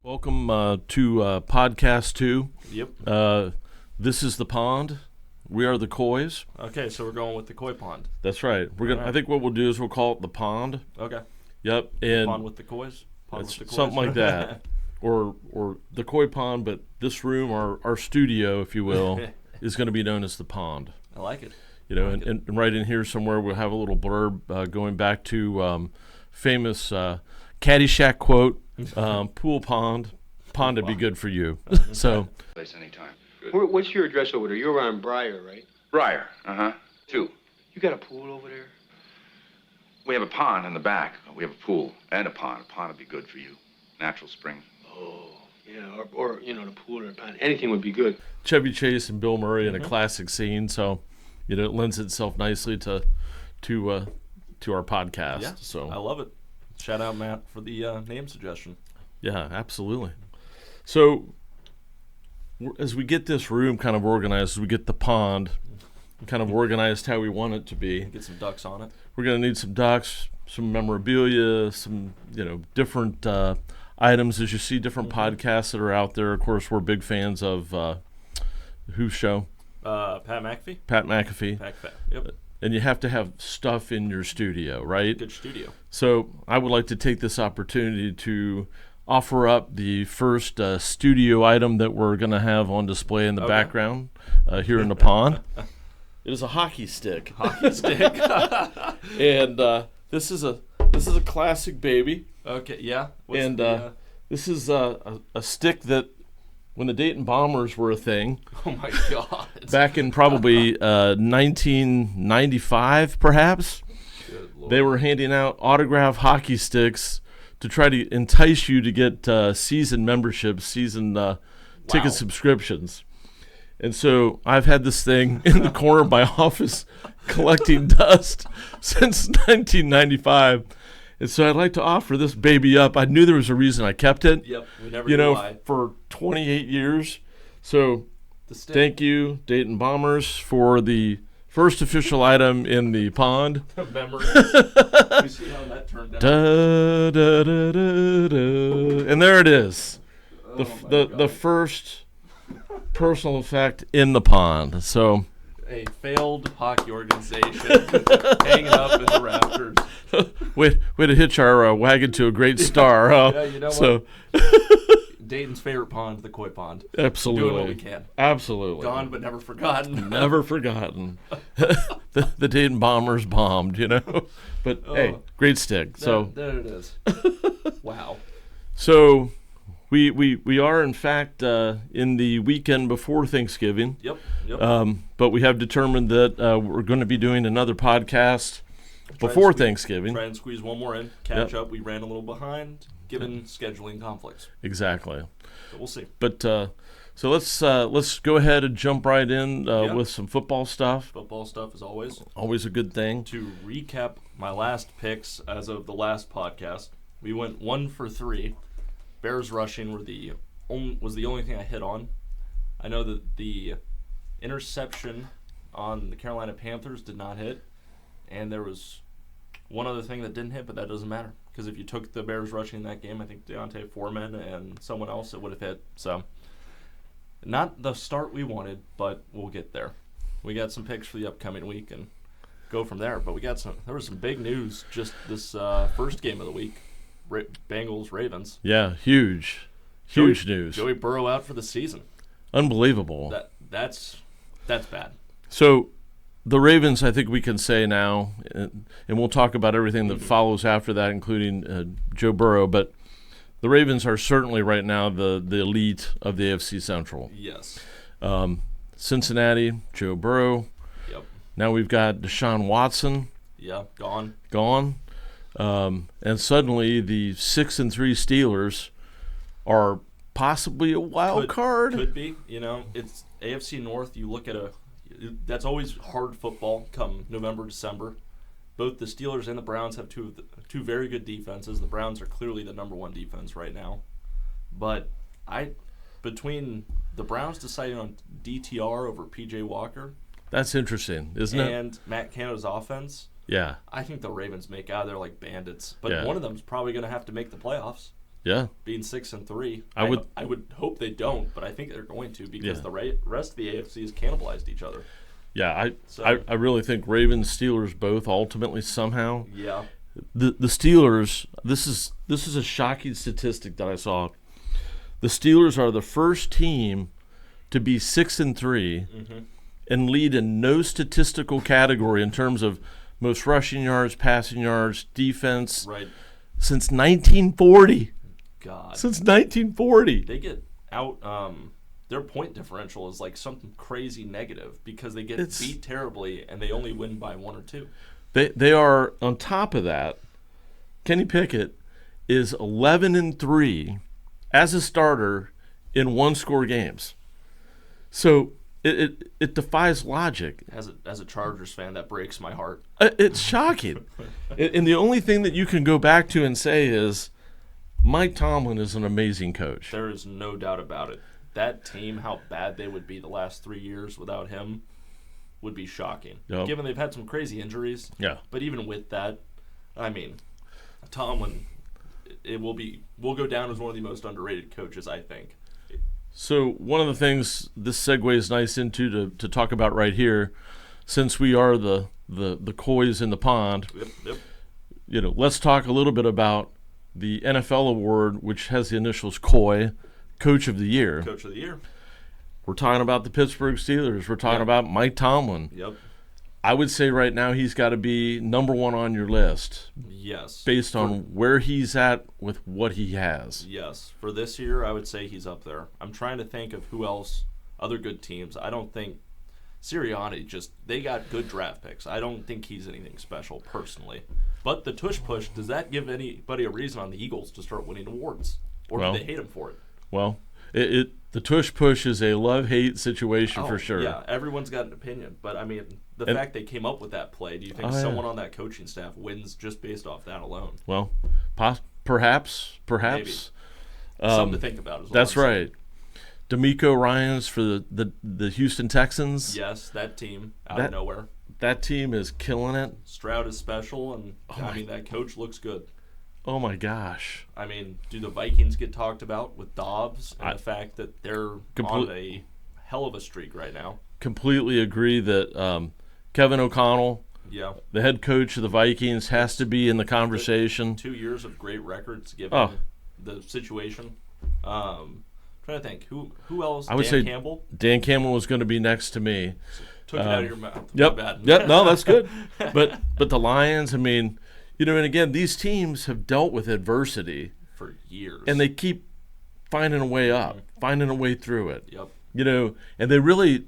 Welcome to Podcast 2. Yep. This is the pond. We are the kois. Okay, so we're going with the koi pond. That's right. We're gonna. All right. I think what we'll do is we'll call it the pond. Okay. Yep. And Pond with the kois. Pond it's with the kois. something like that, or the koi pond. But this room, our studio, if you will, is going to be known as the pond. I like it. You know, I like and right in here somewhere we'll have a little blurb going back to famous Caddyshack quote: "Pool pond, pond would be good for you." So. Place anytime. What's your address over there? You're on Briar, right? Briar, 2. You got a pool over there? We have a pond in the back. We have a pool and a pond. A pond would be good for you. Natural spring. Oh, yeah, or the pool or the pond. Anything would be good. Chevy Chase and Bill Murray in a classic scene, so it lends itself nicely to our podcast. Yeah. So I love it. Shout out Matt for the name suggestion. yeah, absolutely. So as we get this room kind of organized, as we get the pond kind of organized how we want it to be, Get some ducks on it. we're going to need some ducks, some memorabilia, some different items. As you see different podcasts that are out there, of course, we're big fans of whose show? Pat McAfee. Pat McAfee. Yep. And you have to have stuff in your studio, right? Good studio. So I would like to take this opportunity to offer up the first studio item that we're going to have on display in the background here in the pond. It is a hockey stick. Hockey stick. And this is a classic baby. Okay. Yeah. This is a stick that when the Dayton Bombers were a thing oh my God. back in probably 1995, perhaps. Good Lord. They were handing out autographed hockey sticks to try to entice you to get season memberships, season ticket subscriptions. And so I've had this thing in the corner of my office collecting dust since 1995. And so I'd like to offer this baby up. I knew there was a reason I kept it. Yep. We never knew why. For 28 years. So The stick. thank you, Dayton Bombers, for the first official item in the pond. Memories. We see how that turned out. Da, da, da, da, da. And there it is. Oh The first personal effect in the pond. So A failed hockey organization hanging up in the rafters. way to hitch our wagon to a great star, huh? Yeah, you know so Dayton's favorite pond, the koi pond. absolutely. Doing what we can. Absolutely. Gone but never forgotten. Never forgotten. the Dayton Bombers bombed, But hey, great stick. So there it is. Wow. So we are in fact in the weekend before Thanksgiving. Yep. But we have determined that we're going to be doing another podcast before Thanksgiving. Try and squeeze one more in. Catch up. We ran a little behind, given scheduling conflicts. Exactly. But we'll see. But so let's go ahead and jump right in with some football stuff. Football stuff as always. Always a good thing. To recap my last picks as of the last podcast, we went 1 for 3. Bears rushing was the only thing I hit on. I know that the interception on the Carolina Panthers did not hit, and there was one other thing that didn't hit, but that doesn't matter because if you took the Bears rushing in that game, I think Deontay Foreman and someone else, it would have hit. So not the start we wanted, but we'll get there. We got some picks for the upcoming week and go from there. But there was some big news just this first game of the week. Bengals Ravens. Yeah, huge news. Joey Burrow out for the season. Unbelievable. That's bad. So the Ravens, I think we can say now, and we'll talk about everything that follows after that, including Joe Burrow, but the Ravens are certainly right now the elite of the AFC Central. Yes. Cincinnati, Joe Burrow. Yep. Now we've got Deshaun Watson. Yeah, gone. And suddenly the 6-3 Steelers are possibly a wild card. Could be. It's AFC North. You look at that's always hard football come November, December. Both the Steelers and the Browns have two very good defenses. The Browns are clearly the number one defense right now. But between the Browns deciding on DTR over PJ Walker. That's interesting, isn't it? And Matt Canada's offense. Yeah. I think the Ravens make out. They're like bandits. But Yeah. one of them's probably going to have to make the playoffs. Yeah. being 6-3. I would hope they don't, but I think they're going to because Yeah. the rest of the AFC has cannibalized each other. Yeah, I really think Ravens, Steelers both ultimately somehow. Yeah. The Steelers, this is a shocking statistic that I saw. The Steelers are the first team to be 6-3 and lead in no statistical category in terms of most rushing yards, passing yards, defense. Right. Since 1940. God. Since 1940. They get out. Their point differential is like something crazy negative because they get beat terribly and they only win by 1 or 2. They are on top of that. Kenny Pickett is 11-3 as a starter in 1-score games. So it defies logic. As a Chargers fan, that breaks my heart. It's shocking. And the only thing that you can go back to and say is Mike Tomlin is an amazing coach. There is no doubt about it. That team, how bad they would be the last 3 years without him, would be shocking. Yep. Given they've had some crazy injuries. Yeah. But even with that, I mean, Tomlin, will go down as one of the most underrated coaches, I think. So one of the things this segues nice into to talk about right here, since we are the kois in the pond, Yep. Let's talk a little bit about the NFL award, which has the initials KOI, Coach of the Year. Coach of the Year. We're talking about the Pittsburgh Steelers. We're talking about Mike Tomlin. Yep. I would say right now he's got to be number one on your list. Yes. Based on where he's at with what he has. Yes. For this year, I would say he's up there. I'm trying to think of who else, other good teams. I don't think Sirianni they got good draft picks. I don't think he's anything special personally. But the tush push, does that give anybody a reason on the Eagles to start winning awards? Or do they hate him for it? Well, the tush push is a love-hate situation for sure. Yeah, everyone's got an opinion. But, I mean, the fact they came up with that play, do you think someone on that coaching staff wins just based off that alone? Well, perhaps. Maybe. Something to think about as well. That's right. D'Amico Ryans for the Houston Texans. Yes, that team out of nowhere. That team is killing it. Stroud is special, and, that coach looks good. Oh, my gosh. I mean, do the Vikings get talked about with Dobbs and the fact that they're on a hell of a streak right now? Completely agree that Kevin O'Connell, the head coach of the Vikings, has to be in the conversation. 2 years of great records given the situation. Trying to think. Who else? I would Dan say Campbell? Dan Campbell was going to be next to me. Took it out of your mouth. Yep. Bad. Yep. No, that's good. But the Lions, I mean, and again, these teams have dealt with adversity for years, and they keep finding a way up, finding a way through it. Yep. And they really,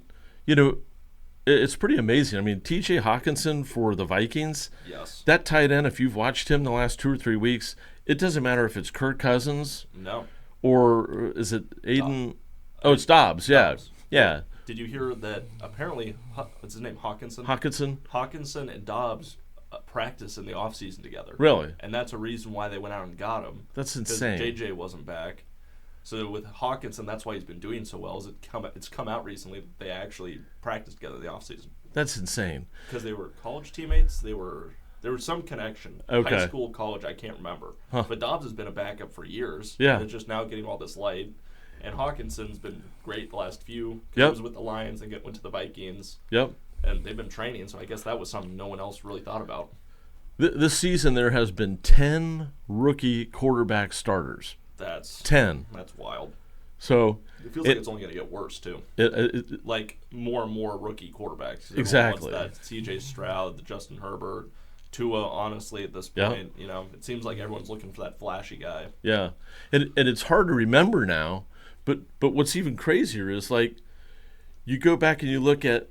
it's pretty amazing. I mean, T.J. Hawkinson for the Vikings. Yes. That tight end, if you've watched him the last 2 or 3 weeks, it doesn't matter if it's Kirk Cousins. No. Or is it Aiden? Oh, it's Dobbs. Yeah. Dobbs. Yeah. Did you hear that apparently, what's his name, Hawkinson? Hawkinson and Dobbs practice in the offseason together. Really? And that's a reason why they went out and got him. That's insane. Because JJ wasn't back. So with Hawkinson, that's why he's been doing so well. It's come out recently that they actually practiced together in the offseason. That's insane. Because they were college teammates. There was some connection. Okay. High school, college, I can't remember. Huh. But Dobbs has been a backup for years. Yeah. And just now getting all this light. And Hawkinson's been great the last few. Yep. He was with the Lions and went to the Vikings. Yep. And they've been training, so I guess that was something no one else really thought about. This season there has been 10 rookie quarterback starters. That's 10. That's wild. So it feels like it's only going to get worse too. Like more and more rookie quarterbacks. Exactly. That C.J. Stroud, the Justin Herbert, Tua. Honestly, at this point, it seems like everyone's looking for that flashy guy. Yeah, and it's hard to remember now. But what's even crazier is like you go back and you look at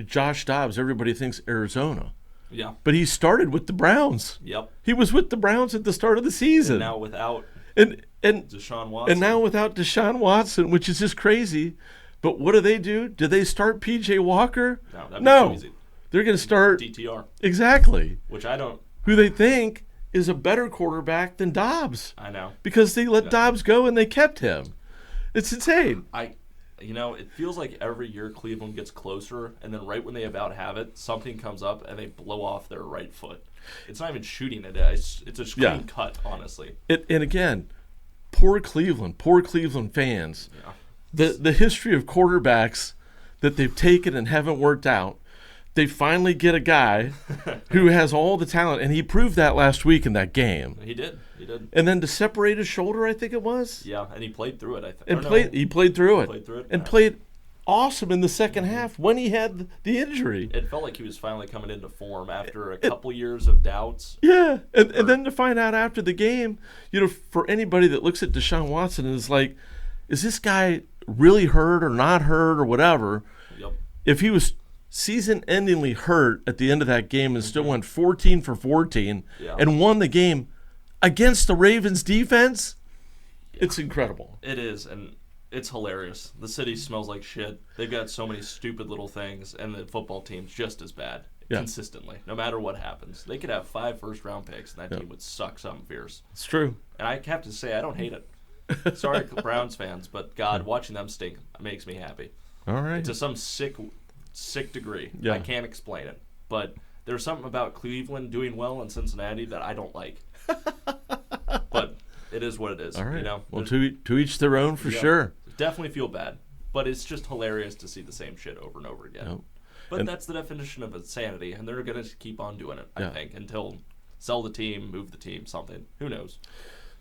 Josh Dobbs. Everybody thinks Arizona. Yeah. But he started with the Browns. Yep. He was with the Browns at the start of the season. And now without and Deshaun Watson. And now without Deshaun Watson, which is just crazy. But what do? Do they start P.J. Walker? No. That'd be too easy. They're going to start DTR. Exactly. Which I don't. Who they think is a better quarterback than Dobbs. I know. Because they let Dobbs go and they kept him. It's insane. It feels like every year Cleveland gets closer, and then right when they about have it, something comes up and they blow off their right foot. It's not even shooting it. It's a clean cut, honestly. And again, poor Cleveland fans. Yeah. The history of quarterbacks that they've taken and haven't worked out. They finally get a guy who has all the talent, and he proved that last week in that game. He did. And then to separate his shoulder, I think it was. Yeah, and he played through it. He played through it. And yeah. Played awesome in the second half when he had the injury. It felt like he was finally coming into form after a couple years of doubts. Yeah, and then to find out after the game, for anybody that looks at Deshaun Watson and is like, is this guy really hurt or not hurt or whatever? Yep. If he was season-endingly hurt at the end of that game and still went 14 for 14 and won the game against the Ravens defense, it's incredible. It is, and it's hilarious. The city smells like shit. They've got so many stupid little things, and the football team's just as bad consistently, no matter what happens. They could have 5 first-round picks, and that team would suck something fierce. It's true. And I have to say, I don't hate it. Sorry, Browns fans, but God, watching them stink makes me happy. All right. To some sick degree. Yeah. I can't explain it. But there's something about Cleveland doing well in Cincinnati that I don't like. But it is what it is. All right. Well, There's, to each their own for sure. Definitely feel bad. But it's just hilarious to see the same shit over and over again. Yep. But that's the definition of insanity, and they're going to keep on doing it, I think, until sell the team, move the team, something. Who knows?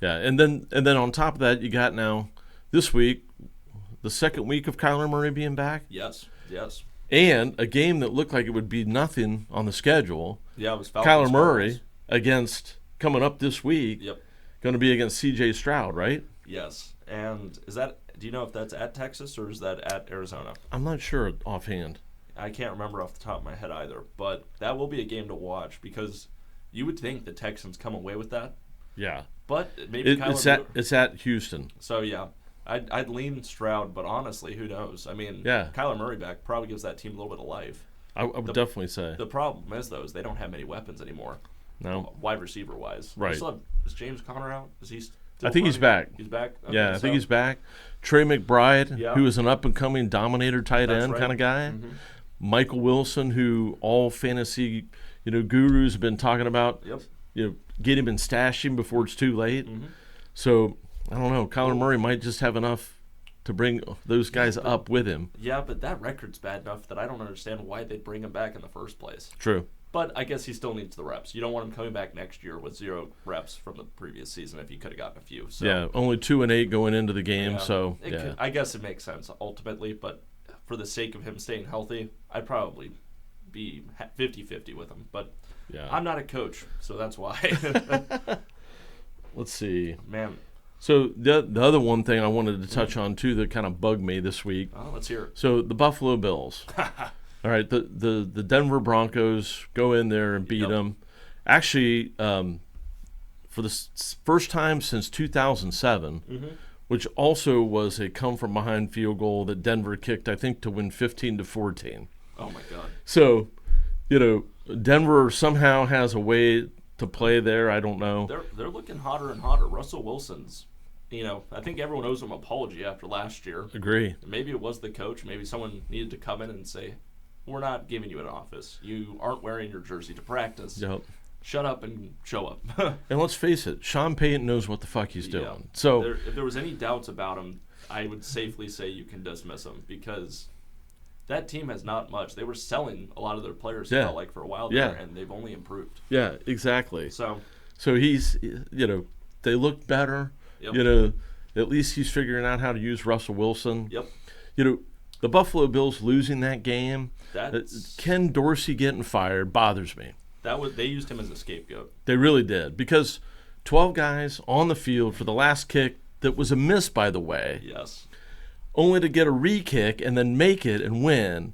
Yeah, and then on top of that, you got now this week, the second week of Kyler Murray being back. Yes. And a game that looked like it would be nothing on the schedule. Yeah, it was Falcons. Kyler Murray against, coming up this week, going to be against C.J. Stroud, right? Yes. And do you know if that's at Texas or is that at Arizona? I'm not sure offhand. I can't remember off the top of my head either. But that will be a game to watch because you would think the Texans come away with that. Yeah. But maybe it's at Houston. So, yeah. I'd lean Stroud, but honestly, who knows? I mean, Kyler Murray back probably gives that team a little bit of life. I would definitely say. The problem is, though, is they don't have many weapons anymore. No. Wide receiver-wise. Right. Is James Conner out? Is he still I think he's back. He's back? Okay, I think he's back. Trey McBride, who is an up-and-coming dominator tight end kind of guy. Mm-hmm. Michael Wilson, who all fantasy gurus have been talking about. Yep. Get him and stash him before it's too late. Mm-hmm. So, I don't know. Kyler Murray might just have enough to bring those guys up with him. Yeah, but that record's bad enough that I don't understand why they'd bring him back in the first place. True. But I guess he still needs the reps. You don't want him coming back next year with 0 reps from the previous season if he could have gotten a few. So. Yeah, only 2-8 going into the game. So I guess it makes sense ultimately, but for the sake of him staying healthy, I'd probably be 50-50 with him. But I'm not a coach, so that's why. Let's see. Man. So the other one thing I wanted to touch on, too, that kind of bugged me this week. Oh, let's hear it. So the Buffalo Bills. All right, the Denver Broncos go in there and beat them. Actually, for the first time since 2007, which also was a come-from-behind field goal that Denver kicked, I think, to win 15-14. Oh, my God. So, Denver somehow has a way to play there. I don't know. They're looking hotter and hotter. Russell Wilson's, I think everyone owes him an apology after last year. Agree. Maybe it was the coach. Maybe someone needed to come in and say, we're not giving you an office. You aren't wearing your jersey to practice. Yep. Shut up and show up. And let's face it, Sean Payton knows what the fuck he's doing. So if there was any doubts about him, I would safely say you can dismiss him because that team has not much. They were selling a lot of their players for a while there, and they've only improved. Yeah, exactly. So he's, they look better. Yep. At least he's figuring out how to use Russell Wilson. Yep. The Buffalo Bills losing that game, Ken Dorsey getting fired bothers me. They used him as a scapegoat. They really did, because 12 guys on the field for the last kick that was a miss, by the way. Yes. Only to get a re-kick and then make it and win.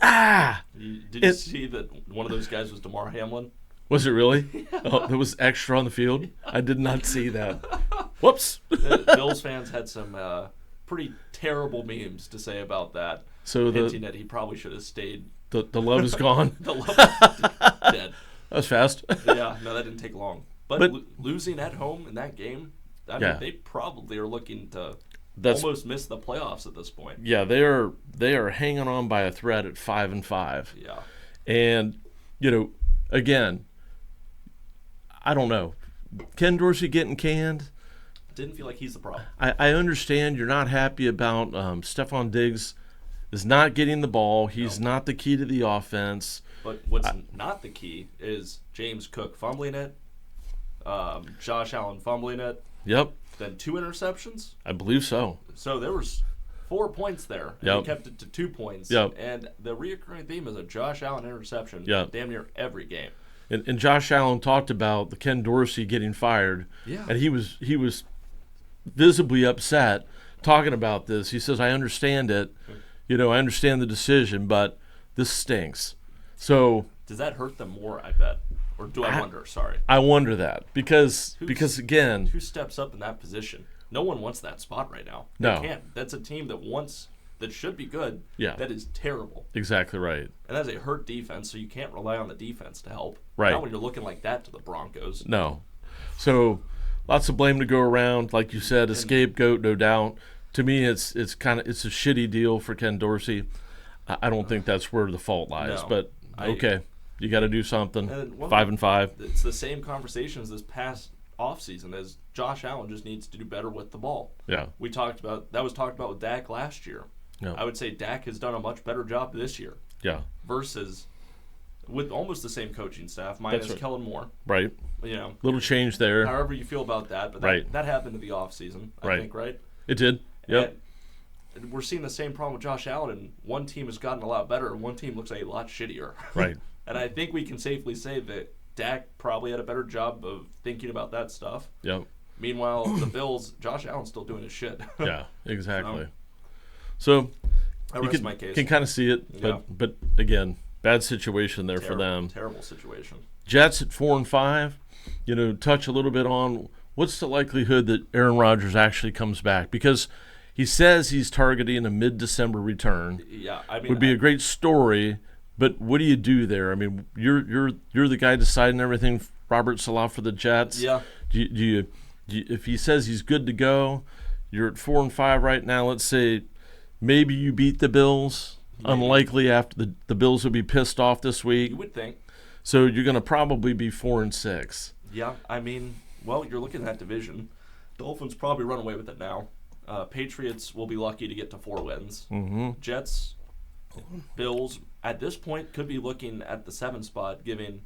Did you see that one of those guys was DeMar Hamlin? Was it really? Oh, there was extra on the field? I did not see that. Whoops. Bills fans had some pretty terrible memes to say about that. So hinting that he probably should have stayed. The love is gone. The love is dead. That was fast. Yeah, no, that didn't take long. But losing at home in that game, I mean, they probably are looking to almost miss the playoffs at this point. Yeah, they are hanging on by a thread at 5-5. Yeah. And again, I don't know. Ken Dorsey getting canned. Didn't feel like he's the problem. I understand you're not happy about Stephon Diggs is not getting the ball. He's not the key to the offense. But what's not the key is James Cook fumbling it, Josh Allen fumbling it. Yep. Then 2 interceptions. I believe so. So there was 4 points there. And he kept it to 2 points. Yep. And the reoccurring theme is a Josh Allen interception damn near every game. And Josh Allen talked about the Ken Dorsey getting fired. Yeah. And he was visibly upset talking about this. He says, I understand it. I understand the decision, but this stinks. So does that hurt them more, I bet? Or do I wonder? Sorry. I wonder that because again, who steps up in that position? No one wants that spot right now. No. They can't. That's a team that should be good. Yeah. That is terrible. Exactly right. And that's a hurt defense, so you can't rely on the defense to help. Right. Not when you're looking like that to the Broncos. No. So lots of blame to go around. Like you said, a scapegoat, no doubt. To me, it's a shitty deal for Ken Dorsey. I don't think that's where the fault lies. No. But okay, you got to do something. 5-5. It's the same conversation as this past offseason as Josh Allen just needs to do better with the ball. Yeah. That was talked about with Dak last year. Yeah. I would say Dak has done a much better job this year. Yeah. Versus with almost the same coaching staff, minus Kellen Moore. Right. Little change there. However you feel about that, but that happened in the offseason, I think, right? It did. Yep. And we're seeing the same problem with Josh Allen, and one team has gotten a lot better, and one team looks a lot shittier. Right. And I think we can safely say that Dak probably had a better job of thinking about that stuff. Yep. Meanwhile, the Bills, Josh Allen's still doing his shit. Yeah, exactly. So you can kind of see it, but again, bad situation there for them. Terrible situation. Jets at 4-5. Touch a little bit on what's the likelihood that Aaron Rodgers actually comes back, because he says he's targeting a mid-December return. Yeah, I mean, would be a great story, but what do you do there? I mean, you're the guy deciding everything. Robert Salah for the Jets. Yeah. Do you if he says he's good to go, you're at 4-5 right now. Let's say maybe you beat the Bills. Maybe. Unlikely after the Bills will be pissed off this week. You would think. So you're going to probably be 4-6. Yeah, I mean, well, you're looking at that division. Dolphins probably run away with it now. Patriots will be lucky to get to 4 wins. Mm-hmm. Jets, Bills, at this point, could be looking at the 7 spot, giving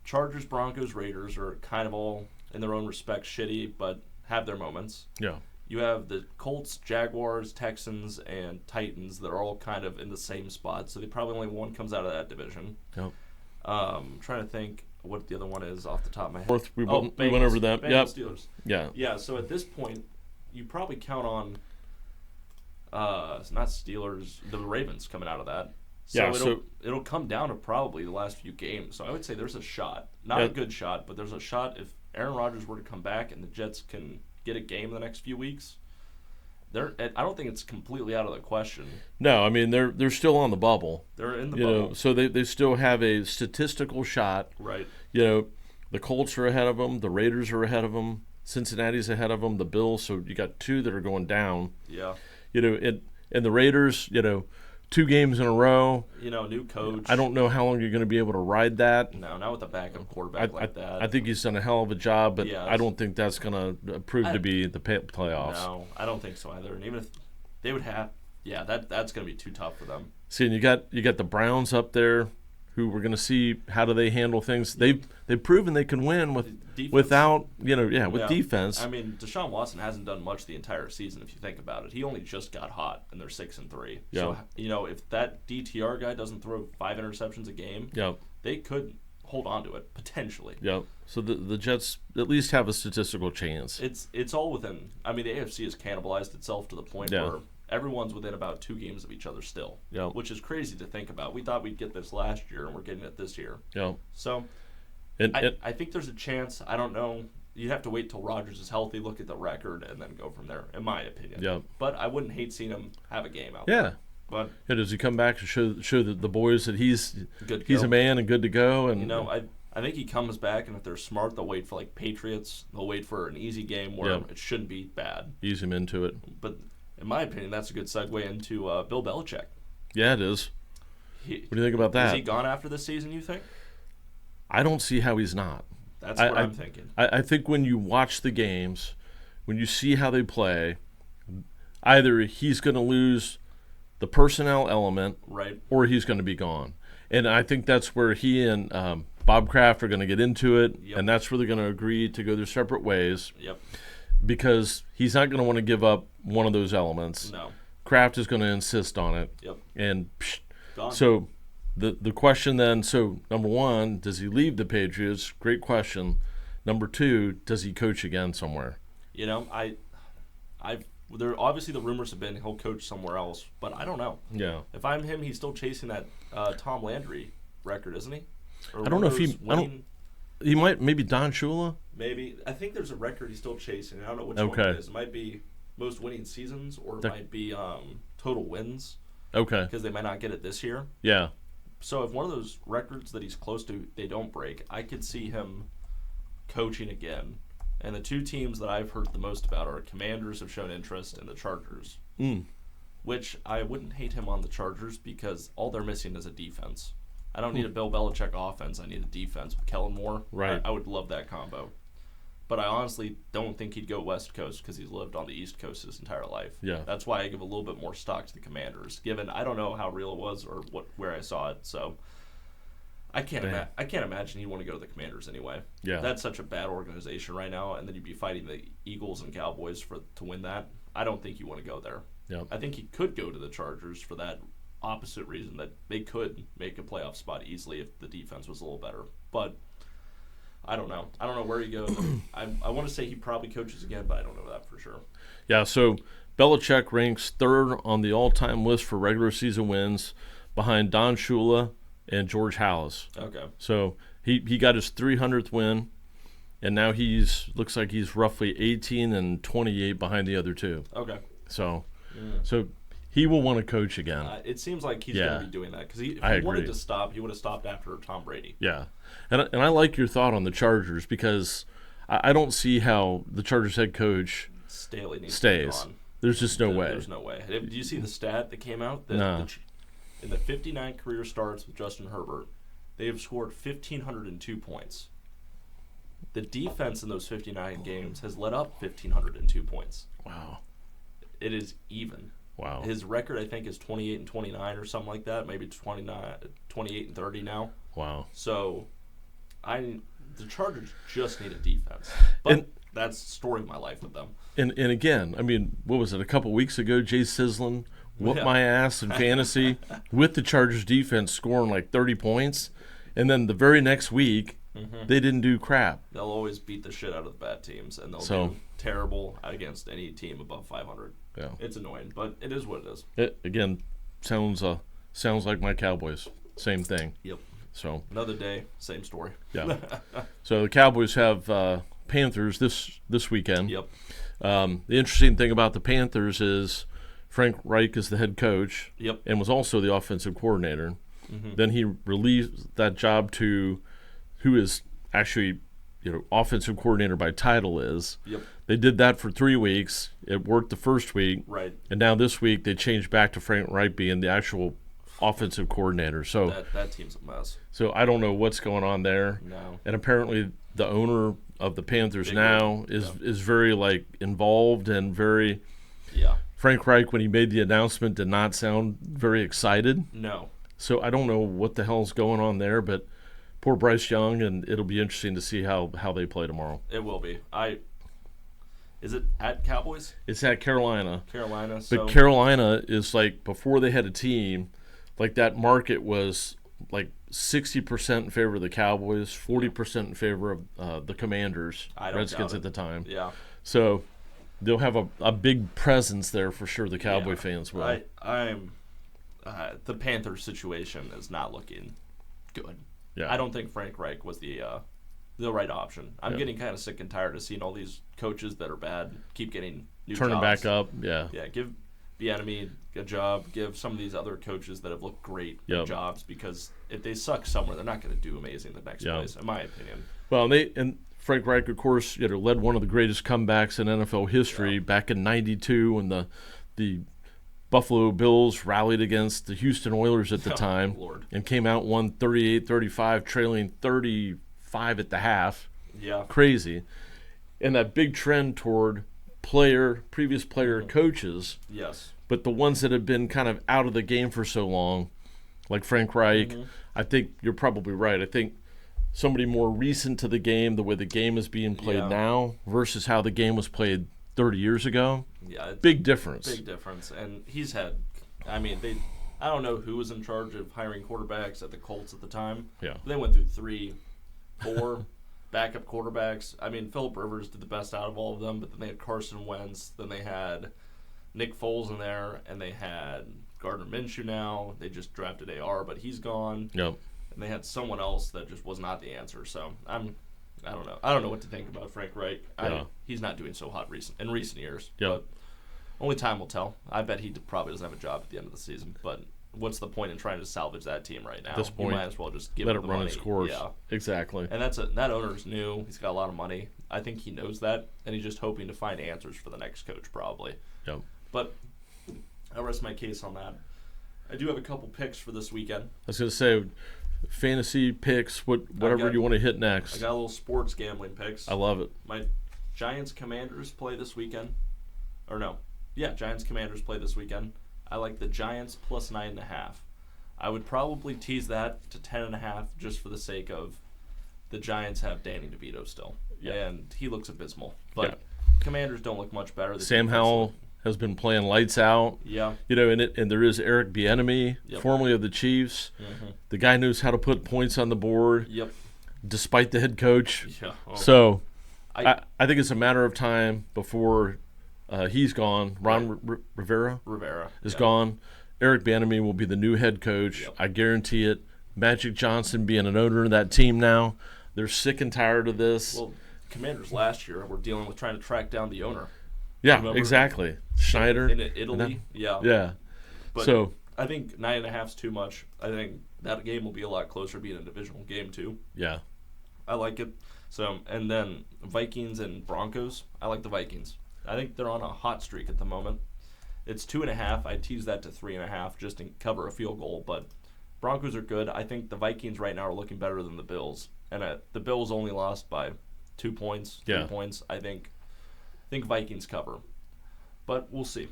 Chargers, Broncos, Raiders are kind of all, in their own respect, shitty, but have their moments. Yeah. You have the Colts, Jaguars, Texans, and Titans that are all kind of in the same spot, so they probably only one comes out of that division. Yep. I'm trying to think what the other one is off the top of my head. Fourth, we went over that. Bengals, Steelers. Yeah. Yeah, so at this point, you probably count on not Steelers, the Ravens coming out of that. So it'll come down to probably the last few games. So I would say there's a shot. Not a good shot, but there's a shot if Aaron Rodgers were to come back and the Jets can get a game in the next few weeks. I don't think it's completely out of the question. No, I mean they're still on the bubble. They're in the bubble. So they still have a statistical shot. Right. The Colts are ahead of them, the Raiders are ahead of them, Cincinnati's ahead of them, the Bills. So you got 2 that are going down. Yeah. And the Raiders, 2 games in a row. New coach. I don't know how long you're going to be able to ride that. No, not with a backup quarterback like that. I think he's done a hell of a job, but I don't think that's going to prove to be the playoffs. No, I don't think so either. And even if they would have, that's going to be too tough for them. See, and you got the Browns up there, who we're going to see how do they handle things. They've proven they can win without defense. I mean, Deshaun Watson hasn't done much the entire season if you think about it. He only just got hot and they're 6-3. Yeah. So if that DTR guy doesn't throw 5 interceptions a game, they could hold on to it potentially. Yeah. So the Jets at least have a statistical chance. It's all within. I mean, the AFC has cannibalized itself to the point where everyone's within about 2 games of each other still, which is crazy to think about. We thought we'd get this last year, and we're getting it this year. Yeah. So I think there's a chance. I don't know. You'd have to wait till Rodgers is healthy, look at the record, and then go from there, in my opinion. Yeah. But I wouldn't hate seeing him have a game out there. there. But does he come back to show the boys that he's a man and good to go? And I think he comes back, and if they're smart, they'll wait for Patriots. They'll wait for an easy game where it shouldn't be bad. Ease him into it. But in my opinion, that's a good segue into Bill Belichick. Yeah, it is. What do you think about that? Is he gone after this season, you think? I don't see how he's not. That's what I'm thinking. I think when you watch the games, when you see how they play, either he's going to lose the personnel element, right, or he's going to be gone. And I think that's where he and Bob Kraft are going to get into it, and that's where they're going to agree to go their separate ways. Yep. Because he's not going to want to give up one of those elements. No. Kraft is going to insist on it. Yep. And Gone. so the question then, so number one, does he leave the Patriots? Great question. Number two, does he coach again somewhere? You know, there obviously the rumors have been he'll coach somewhere else, but I don't know. Yeah. If I'm him, he's still chasing that Tom Landry record, isn't he? Or I don't know if he might, maybe Don Shula? Maybe. I think there's a record he's still chasing. I don't know which one it is. It might be most winning seasons, or it might be total wins. Okay. Because they might not get it this year. Yeah. So if one of those records that he's close to, they don't break, I could see him coaching again. And the two teams that I've heard the most about are Commanders have shown interest and the Chargers. Which I wouldn't hate him on the Chargers because all they're missing is a defense. I don't need a Bill Belichick offense. I need a defense with Kellen Moore. Right. I would love that combo. But I honestly don't think he'd go West Coast because he's lived on the East Coast his entire life. Yeah. That's why I give a little bit more stock to the Commanders, given I don't know how real it was or where I saw it. So I can't imagine he'd want to go to the Commanders anyway. Yeah. That's such a bad organization right now, and then you'd be fighting the Eagles and Cowboys to win that. I don't think you want to go there. Yeah. I think he could go to the Chargers for that opposite reason, that they could make a playoff spot easily if the defense was a little better. But I don't know. I don't know where he goes. I want to say he probably coaches again, but I don't know that for sure. Yeah, so Belichick ranks third on the all-time list for regular season wins behind Don Shula and George Halas. Okay. So he got his 300th win, and now looks like he's roughly 18 and 28 behind the other two. Okay. So he will want to coach again. It seems like he's going to be doing that because if I he agree. wanted to stop, he would have stopped after Tom Brady. Yeah, and I like your thought on the Chargers because I don't see how the Chargers head coach Staley needs stays. To be gone. There's just no way. There's no way. Did you see the stat that came out? No. In the 59 career starts with Justin Herbert, they have scored 1,502 points. The defense in those 59 games has let up 1,502 points. Wow. It is even. Wow. His record, I think, is 28 and 29 or something like that. Maybe 28 and 30 now. Wow. So, the Chargers just need a defense. But that's the story of my life with them. And again, I mean, what was it, a couple weeks ago, Jay Sislin whooped my ass in fantasy with the Chargers defense scoring like 30 points. And then the very next week, they didn't do crap. They'll always beat the shit out of the bad teams, and they'll do terrible against any team above 500. Yeah. It's annoying, but it is what it is. It, again, sounds like my Cowboys. Same thing. Yep. So another day, same story. Yeah. So the Cowboys have Panthers this weekend. Yep. The interesting thing about the Panthers is Frank Reich is the head coach. Yep. And was also the offensive coordinator. Then he relieved that job to who is actually, offensive coordinator by title is. Yep. They did that for 3 weeks. It worked the first week. Right. And now this week they changed back to Frank Reich being the actual offensive coordinator. So that team's a mess. So I don't know what's going on there. No. And apparently the owner of the Panthers is very involved and very. Yeah. Frank Reich, when he made the announcement, did not sound very excited. No. So I don't know what the hell's going on there, but poor Bryce Young, and it'll be interesting to see how they play tomorrow. It will be. Is it at Cowboys? It's at Carolina. Carolina. But Carolina is before they had a team, that market was 60% in favor of the Cowboys, 40% in favor of the Commanders, Redskins at the time. Yeah. So they'll have a big presence there for sure. The Cowboy fans will. The Panthers situation is not looking good. Yeah. I don't think Frank Reich was the right option. I'm getting kind of sick and tired of seeing all these coaches that are bad keep getting new turning jobs. back up. Yeah. Yeah. Give Bieniemy a job. Give some of these other coaches that have looked great jobs, because if they suck somewhere, they're not going to do amazing the next place, in my opinion. Well, and Frank Reich, of course, led one of the greatest comebacks in NFL history back in '92 when the Buffalo Bills rallied against the Houston Oilers at the time Lord. and came out, won 38-35, trailing 35 at the half. Yeah. crazy. And that big trend toward previous player coaches, Yes. but the ones that have been kind of out of the game for so long, like Frank Reich, I think you're probably right. I think somebody more recent to the game, the way the game is being played now versus how the game was played 30 years ago. Yeah. Big difference. Big difference. And he's had, I mean, I don't know who was in charge of hiring quarterbacks at the Colts at the time. Yeah. They went through 3, 4 backup quarterbacks. I mean, Phillip Rivers did the best out of all of them, but then they had Carson Wentz. Then they had Nick Foles in there, and they had Gardner Minshew now. They just drafted AR, but he's gone. Yep. And they had someone else that just was not the answer. So I don't know. I don't know what to think about Frank Reich. He's not doing so hot in recent years. Yep. But only time will tell. I bet he probably doesn't have a job at the end of the season. But what's the point in trying to salvage that team right now? At this point, you might as well just give let him it the run money. its course. Yeah. Exactly. And that owner's new. He's got a lot of money. I think he knows that, and he's just hoping to find answers for the next coach probably. Yep. But I'll rest my case on that. I do have a couple picks for this weekend. I was going to say, fantasy picks, whatever you want to hit next. I got a little sports gambling picks. I love it. My Giants Commanders play this weekend. Or no. Yeah, Giants Commanders play this weekend. I like the Giants plus 9.5. I would probably tease that to 10.5 just for the sake of the Giants have Danny DeVito still. Yeah. And he looks abysmal. But Commanders don't look much better. Sam Howell has been playing lights out. Yeah. And there is Eric Bieniemy, formerly of the Chiefs. Mm-hmm. The guy knows how to put points on the board. Yep. Despite the head coach. Yeah. Oh. So I think it's a matter of time before he's gone. Ron Rivera is gone. Eric Bieniemy will be the new head coach. Yep. I guarantee it. Magic Johnson being an owner of that team now, they're sick and tired of this. Well, Commanders last year were dealing with trying to track down the owner. Yeah, Remember? Exactly. Schneider. In Italy. Yeah. Yeah. But so I think 9.5 is too much. I think that game will be a lot closer being a divisional game too. Yeah. I like it. So, and then Vikings and Broncos. I like the Vikings. I think they're on a hot streak at the moment. It's 2.5. I tease that to 3.5 just to cover a field goal. But Broncos are good. I think the Vikings right now are looking better than the Bills. And the Bills only lost by 2 points, 3 points. I think Vikings cover. But we'll see.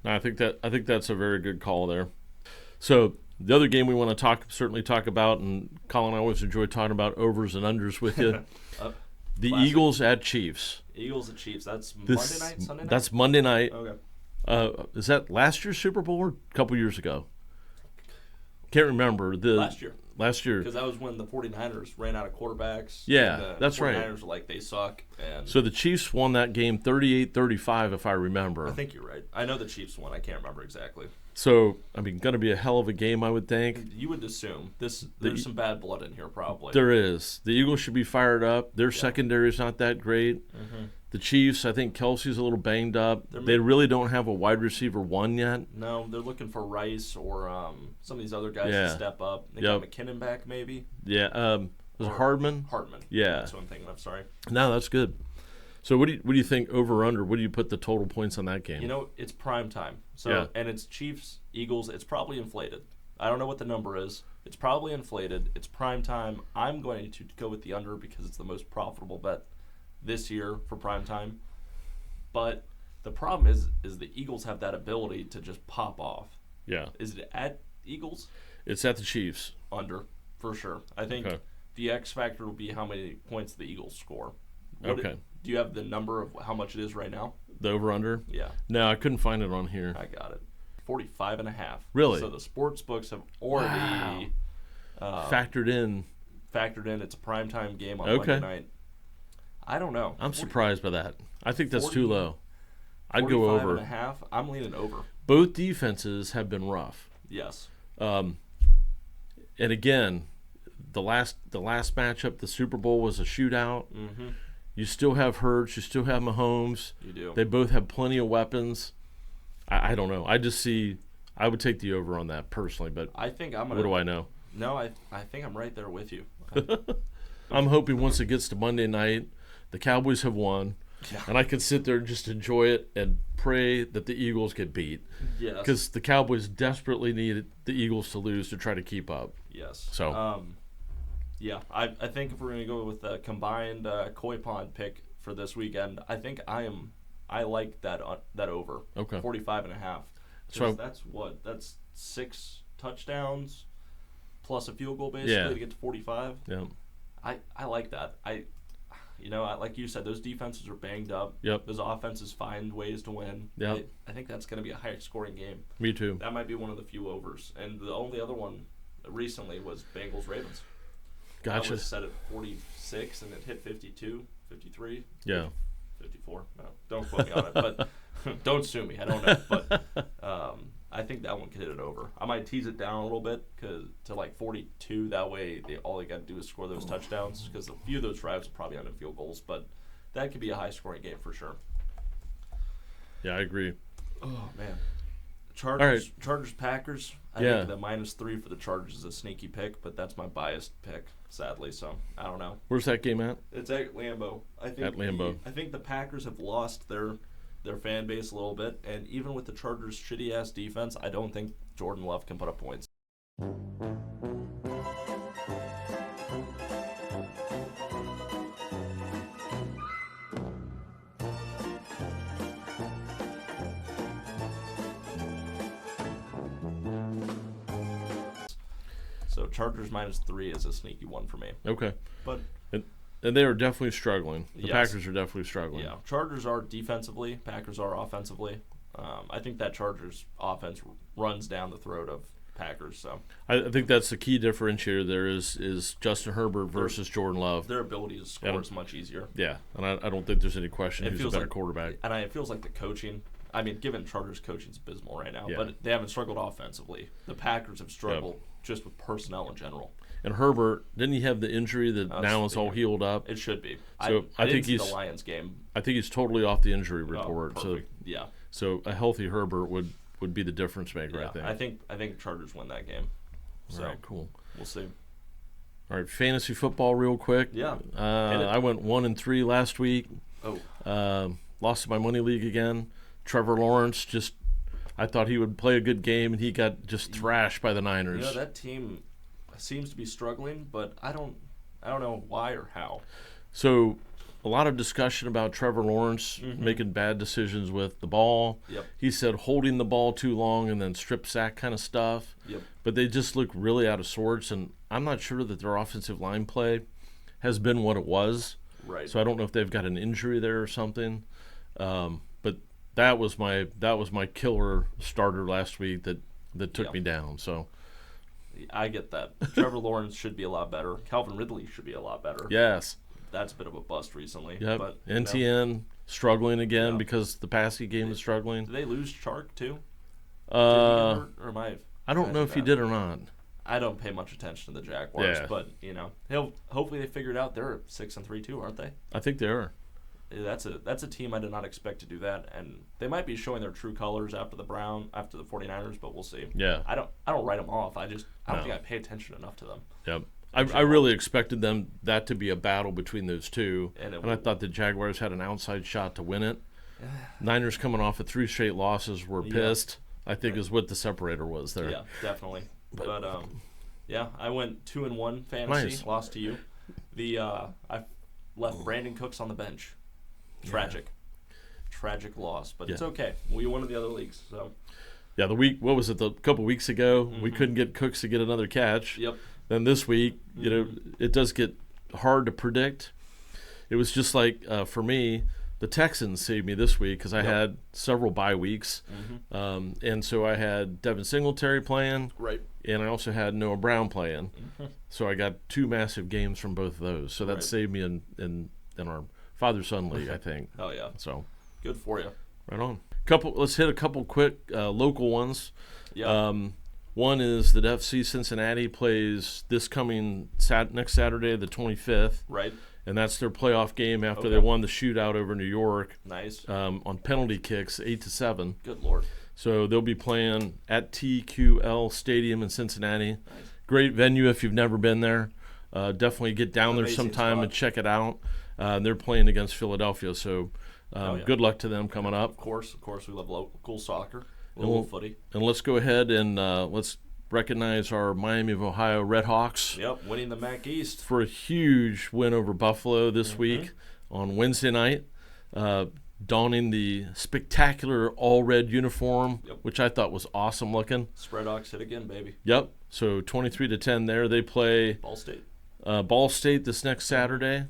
I think that's a very good call there. So the other game we want to certainly talk about, and Collin, I always enjoy talking about overs and unders with you. The Classic. Eagles at Chiefs. Eagles at Chiefs. That's Monday night, Sunday night? That's Monday night. Okay. Is that last year's Super Bowl or a couple years ago? Can't remember. Last year. Because that was when the 49ers ran out of quarterbacks. Yeah, that's right. The 49ers were like, they suck. And So the Chiefs won that game 38-35, if I remember. I think you're right. I know the Chiefs won. I can't remember exactly. So, going to be a hell of a game, I would think. You would assume. There's some bad blood in here, probably. There is. The Eagles should be fired up. Their secondary is not that great. Mm-hmm. The Chiefs, I think Kelsey's a little banged up. They really don't have a wide receiver one yet. No, they're looking for Rice or some of these other guys to step up. They got McKinnon back, maybe. Yeah. Was it Hardman? Hardman. Yeah. That's what I'm thinking of. Sorry. No, that's good. So what do you think over or under? What do you put the total points on that game? It's prime time. So and it's Chiefs, Eagles. It's probably inflated. I don't know what the number is. It's probably inflated. It's prime time. I'm going to go with the under because it's the most profitable bet this year for prime time. But the problem is the Eagles have that ability to just pop off. Yeah. Is it at Eagles? It's at the Chiefs. Under, for sure. I think the X factor will be how many points the Eagles score. Do you have the number of how much it is right now? The over-under? Yeah. No, I couldn't find it on here. I got it. 45.5. Really? So the sports books have already factored in. It's a primetime game on Monday night. I don't know. I'm surprised by that. I think that's too low. I'd go over. 45.5. I'm leaning over. Both defenses have been rough. Yes. And again, the last matchup, the Super Bowl, was a shootout. Mm-hmm. You still have Hurts. You still have Mahomes. You do. They both have plenty of weapons. I don't know. I would take the over on that personally, but I think I'm gonna. What do I know? No, I think I'm right there with you. I'm hoping once it gets to Monday night, the Cowboys have won, and I can sit there and just enjoy it and pray that the Eagles get beat. Yes. Because the Cowboys desperately need the Eagles to lose to try to keep up. Yes. So. Yeah, I think if we're going to go with a combined koi pond pick for this weekend, I think I like that over. Okay. 45.5. So That's 6 touchdowns plus a field goal basically to get to 45. Yeah. I like that. Like you said, those defenses are banged up. Yep. Those offenses find ways to win. Yep. I think that's going to be a high-scoring game. Me too. That might be one of the few overs. And the only other one recently was Bengals-Ravens. Gotcha. That was set at 46, and it hit 52, 53. Yeah. 54. No, don't quote me on it, but don't sue me. I don't know. But I think that one could hit it over. I might tease it down a little bit to like 42. That way, all they got to do is score those touchdowns because a few of those drives will probably end in field goals. But that could be a high-scoring game for sure. Yeah, I agree. Oh, man. Chargers, Packers. I think the -3 for the Chargers is a sneaky pick, but that's my biased pick, sadly. So I don't know. Where's that game at? It's at Lambeau. I think the Packers have lost their fan base a little bit, and even with the Chargers' shitty-ass defense, I don't think Jordan Love can put up points. So Chargers -3 is a sneaky one for me. Okay. But and they are definitely struggling. The Yes. Packers are definitely struggling. Yeah, Chargers are defensively, Packers are offensively. I think that Chargers offense runs down the throat of Packers. So I think that's the key differentiator there is Justin Herbert versus Jordan Love. Their ability to score is much easier. Yeah, and I don't think there's any question who's a better quarterback. And it feels like the coaching. I mean, given Chargers coaching's abysmal right now, Yeah. but they haven't struggled offensively. The Packers have struggled just with personnel in general. And Herbert, didn't he have the injury that now is all healed up? It should be. So I think didn't see he's the Lions game. I think he's totally off the injury report. Perfect. Yeah. So a healthy Herbert would be the difference maker. Yeah, I think. I think Chargers win that game. So all right, cool. We'll see. All right, fantasy football, real quick. Yeah. I went 1-3 last week. Oh. Lost my money league again. Trevor Lawrence I thought he would play a good game, and he got just thrashed by the Niners. That team seems to be struggling, but I don't know why or how. So, a lot of discussion about Trevor Lawrence making bad decisions with the ball. Yep. He said holding the ball too long and then strip sack kind of stuff. Yep. But they just look really out of sorts, and I'm not sure that their offensive line play has been what it was. Right. So I don't know if they've got an injury there or something. But that was my killer starter last week that took me down. So I get that. Trevor Lawrence should be a lot better. Calvin Ridley should be a lot better. yes. That's a bit of a bust recently. Yep. But NTN struggling again Yeah. because the passing game is struggling. Did they lose Chark too? Did he get hurt, or am I don't know if he did or not. I don't pay much attention to the Jaguars, Yeah. but hopefully they figured out they're 6-3 too, aren't they? I think they are. That's a team I did not expect to do that, and they might be showing their true colors after the 49ers, but we'll see. Yeah. I don't write them off. I don't No. think I pay attention enough to them. Yep. I really expected that to be a battle between those two, And I thought the Jaguars had an outside shot to win it. Niners coming off of 3 straight losses were pissed, I think is what the separator was there. Yeah, definitely. But I went 2-1 fantasy, Nice. lost to you. I left Brandon Cooks on the bench. Tragic loss, but it's okay. We won in the other leagues, so. Yeah, a couple weeks ago, we couldn't get Cooks to get another catch. Yep. Then this week, it does get hard to predict. It was just like, for me, the Texans saved me this week because I had several bye weeks. And so I had Devin Singletary playing. Right. And I also had Noah Brown playing. So I got 2 massive games from both of those. So that saved me in our father-son league, I think. Oh, yeah. So good for you. right on. Let's hit a couple quick local ones. Yeah. One is that FC Cincinnati plays this coming next Saturday, the 25th. Right. And that's their playoff game after they won the shootout over New York. Nice. On penalty kicks, 8-7. Good Lord. So they'll be playing at TQL Stadium in Cincinnati. Nice. Great venue if you've never been there. Definitely get down there Amazing sometime spot. and check it out. They're playing against Philadelphia, so good luck to them coming up. Of course, we love local soccer, local footy. And let's go ahead and we're recognize our Miami of Ohio Redhawks. Yep, winning the MAC East. For a huge win over Buffalo this week on Wednesday night, donning the spectacular all-red uniform, which I thought was awesome looking. Spread Ox hit again, baby. Yep, so 23-10 there. They play Ball State this next Saturday,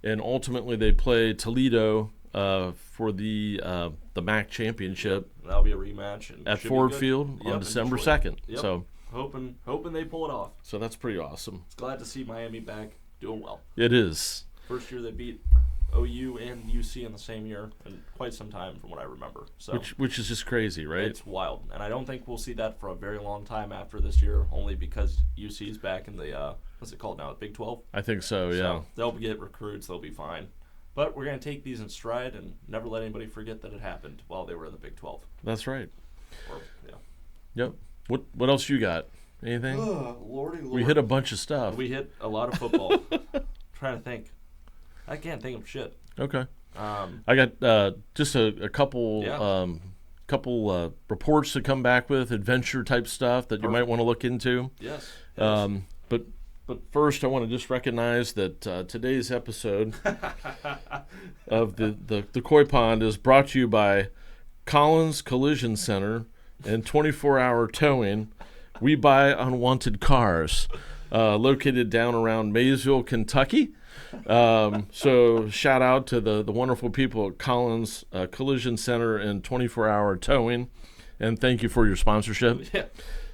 and ultimately they play Toledo for the MAC championship. That'll be a rematch at Ford Field on December 2nd. Yep. So hoping they pull it off. So that's pretty awesome. It's glad to see Miami back doing well. It is. First year they beat OU and UC in the same year in quite some time from what I remember. So which is just crazy, right? It's wild. And I don't think we'll see that for a very long time after this year, only because UC's back in the what's it called now, Big 12? I think so, yeah. So they'll get recruits, they'll be fine. But we're going to take these in stride and never let anybody forget that it happened while they were in the Big 12. That's right. Yeah. Yep. What else you got? Anything? Lordy Lord. We hit a bunch of stuff. We hit a lot of football. Trying to think. I can't think of shit. Okay. I got just a couple reports to come back with, adventure type stuff that you might want to look into. Yes. But first, I want to just recognize that today's episode of the Koi Pond is brought to you by Collin's Collision Center and 24-hour towing. We buy unwanted cars, located down around Maysville, Kentucky. So shout out to the wonderful people at Collins Collision Center and 24-hour towing, and thank you for your sponsorship. Yeah,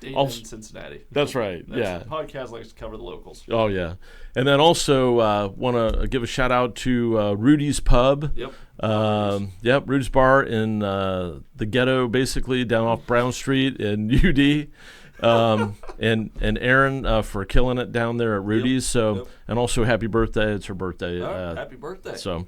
Dayton, Cincinnati. That's right. The podcast likes to cover the locals. Oh yeah, and then also want to give a shout out to Rudys Pub. Yep. Rudys Bar in the ghetto, basically down off Brown Street in UD. And Aaron for killing it down there at Rudy's. And also happy birthday. It's her birthday. Happy birthday. So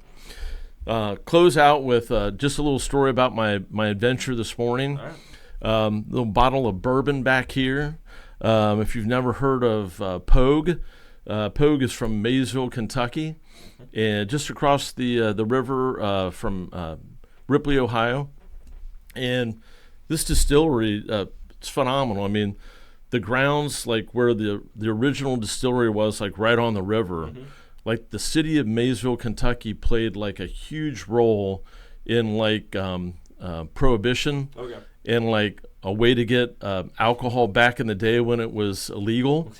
close out with just a little story about my adventure this morning. All right. Little bottle of bourbon back here. If you've never heard of Pogue, Pogue is from Maysville, Kentucky, and just across the river from Ripley, Ohio. And this distillery, it's phenomenal. I mean, the grounds, like where the original distillery was, like right on the river, like the city of Maysville, Kentucky played like a huge role in like prohibition and like a way to get alcohol back in the day when it was illegal.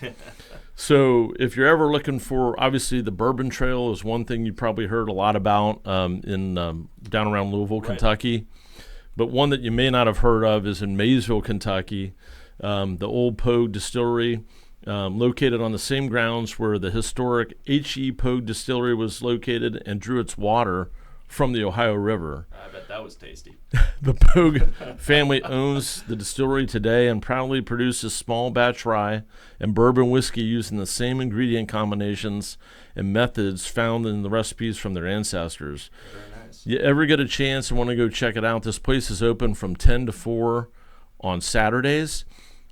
So if you're ever looking for, obviously the Bourbon Trail is one thing you probably heard a lot about in down around Louisville, Kentucky. But one that you may not have heard of is in Maysville, Kentucky, the old Pogue Distillery, located on the same grounds where the historic H.E. Pogue Distillery was located and drew its water from the Ohio River. I bet that was tasty. The Pogue family owns the distillery today and proudly produces small batch rye and bourbon whiskey using the same ingredient combinations and methods found in the recipes from their ancestors. Very nice. You ever get a chance and want to go check it out, this place is open from 10 to 4 on Saturdays.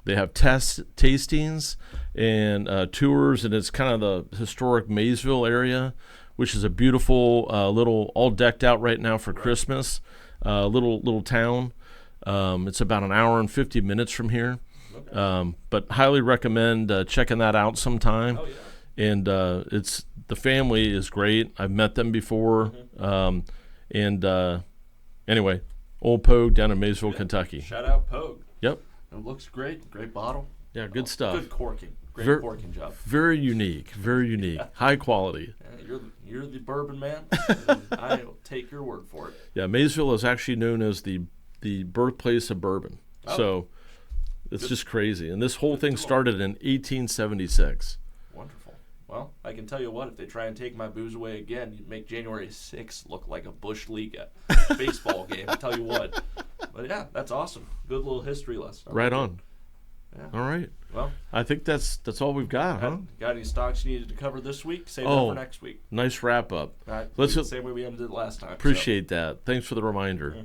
They have tastings and tours, and it's kind of the historic Maysville area, which is a beautiful little, all decked out right now for Christmas, little town. It's about an hour and 50 minutes from here. But highly recommend checking that out sometime. Oh, yeah. And the family is great. I've met them before. Anyway, Old Pogue down in Maysville, Kentucky. Shout out Pogue. Yep. It looks great. Great bottle. Yeah, good stuff. Good corking. Great corking job. Very unique. Very unique. High quality. Yeah, you're the bourbon man. And I'll take your word for it. Yeah, Maysville is actually known as the birthplace of bourbon. Oh. So it's just crazy. And this whole thing started in 1876. Wonderful. Well, I can tell you what, if they try and take my booze away again, you'd make January 6th look like a Bush League baseball game. I tell you what. But yeah, that's awesome. Good little history lesson. Right on. Yeah. All right. Well, I think that's all we've got, huh? Got any stocks you needed to cover this week? Save that for next week. Nice wrap up. All right. Same way we ended it last time. Appreciate that. Thanks for the reminder.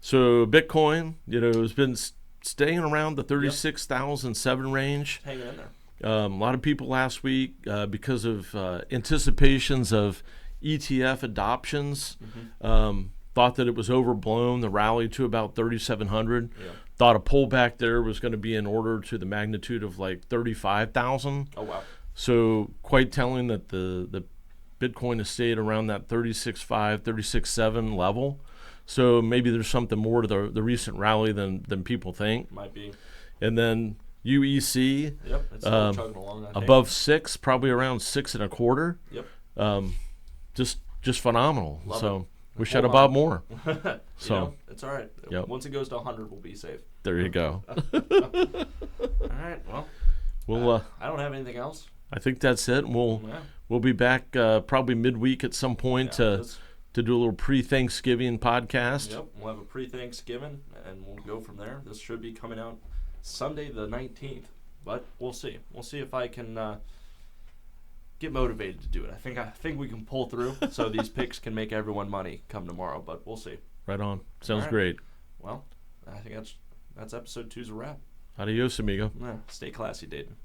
So Bitcoin, has been staying around the 36,007 range. Hanging in there. A lot of people last week, because of anticipations of ETF adoptions, thought that it was overblown, the rally to about 3,700. thought a pullback there was going to be in order to the magnitude of like 35,000. Oh, wow. So quite telling that the Bitcoin has stayed around that 36.5, 36.7 level. So maybe there's something more to the recent rally than people think. Might be. And then UEC, Yep, it's still chugging along, I think. above 6, probably around 6.25. Yep. Just phenomenal. Love so it. wish Hold I'd have bought on. more. You So know, it's all right. Yep. Once it goes to 100, we'll be safe. there you go. All right, well, Well, I don't have anything else. I think that's it. Yeah. We'll be back probably midweek at some point to do a little pre-Thanksgiving podcast. Yep, we'll have a pre-Thanksgiving, and we'll go from there. This should be coming out Sunday the 19th, but we'll see. We'll see if I can get motivated to do it. I think we can pull through, so these picks can make everyone money come tomorrow, but we'll see. Right on. Sounds All right. great. Well, I think that's episode 2's a wrap. Adios, amigo. Yeah, stay classy, Dayton.